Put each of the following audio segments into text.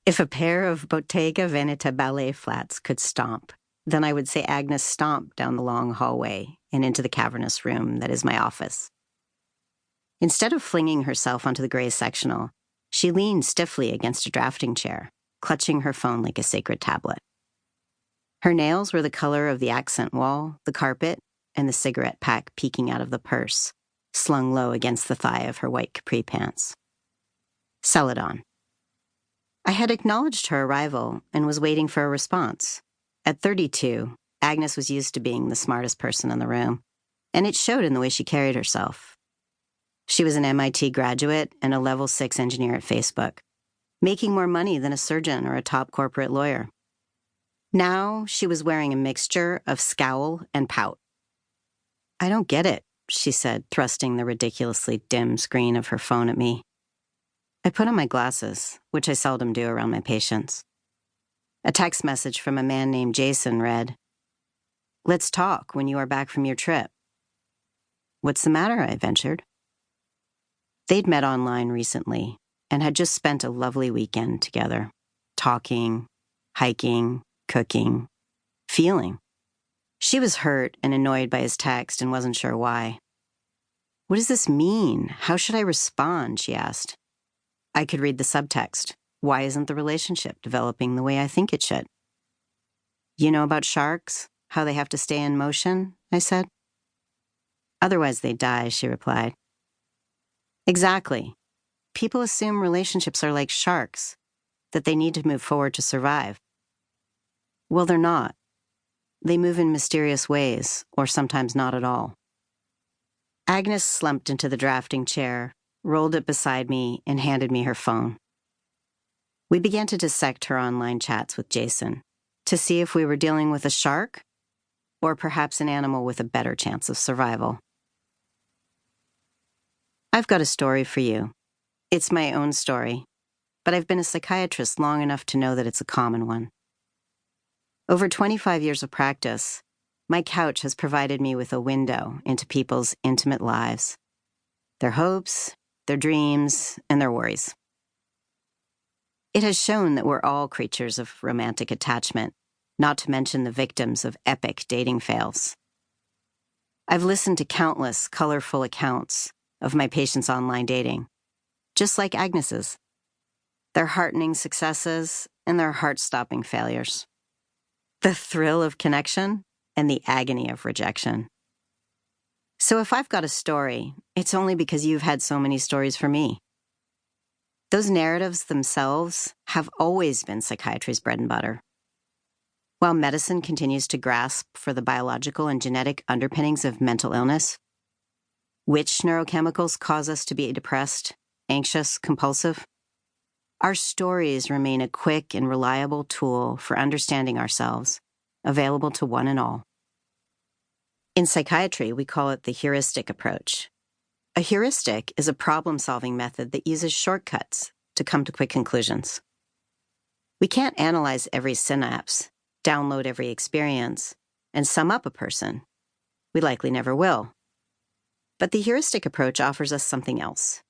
If a pair of Bottega Veneta ballet flats could stomp, then I would say Agnes stomped down the long hallway and into the cavernous room that is my office. Instead of flinging herself onto the gray sectional, she leaned stiffly against a drafting chair, clutching her phone like a sacred tablet. Her nails were the color of the accent wall, the carpet, and the cigarette pack peeking out of the purse, slung low against the thigh of her white capri pants. Celadon. I had acknowledged her arrival and was waiting for a response. At 32, Agnes was used to being the smartest person in the room, and it showed in the way she carried herself. She was an MIT graduate and a level 6 engineer at Facebook, making more money than a surgeon or a top corporate lawyer. Now she was wearing a mixture of scowl and pout. "I don't get it," she said, thrusting the ridiculously dim screen of her phone at me. I put on my glasses, which I seldom do around my patients. A text message from a man named Jason read, "Let's talk when you are back from your trip." "What's the matter?" I ventured. They'd met online recently and had just spent a lovely weekend together, talking, hiking, cooking, feeling. She was hurt and annoyed by his text and wasn't sure why. "What does this mean? How should I respond?" she asked. I could read the subtext. Why isn't the relationship developing the way I think it should? "You know about sharks? How they have to stay in motion?" I said. "Otherwise they die," she replied. "Exactly. People assume relationships are like sharks, that they need to move forward to survive. Well, they're not. They move in mysterious ways, or sometimes not at all." Agnes slumped into the drafting chair, rolled it beside me, and handed me her phone. We began to dissect her online chats with Jason to see if we were dealing with a shark or perhaps an animal with a better chance of survival. "I've got a story for you. It's my own story, but I've been a psychiatrist long enough to know that it's a common one. Over 25 years of practice, my couch has provided me with a window into people's intimate lives, their hopes, their dreams, and their worries. It has shown that we're all creatures of romantic attachment, not to mention the victims of epic dating fails. I've listened to countless colorful accounts of my patients' online dating, just like Agnes's, their heartening successes and their heart-stopping failures, the thrill of connection and the agony of rejection. So if I've got a story, it's only because you've had so many stories for me. Those narratives themselves have always been psychiatry's bread and butter. While medicine continues to grasp for the biological and genetic underpinnings of mental illness, which neurochemicals cause us to be depressed, anxious, compulsive, our stories remain a quick and reliable tool for understanding ourselves, available to one and all. In psychiatry, we call it the heuristic approach. A heuristic is a problem-solving method that uses shortcuts to come to quick conclusions. We can't analyze every synapse, download every experience, and sum up a person. We likely never will. But the heuristic approach offers us something else.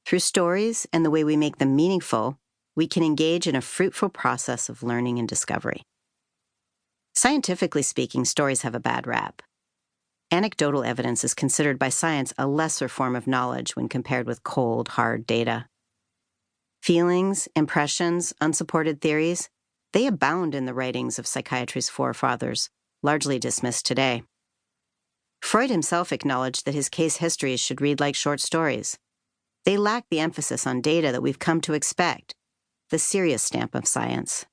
Through stories and the way we make them meaningful, we can engage in a fruitful process of learning and discovery. Scientifically speaking, stories have a bad rap. Anecdotal evidence is considered by science a lesser form of knowledge when compared with cold, hard data. Feelings, impressions, unsupported theories, they abound in the writings of psychiatry's forefathers, largely dismissed today. Freud himself acknowledged that his case histories should read like short stories. They lack the emphasis on data that we've come to expect, the serious stamp of science.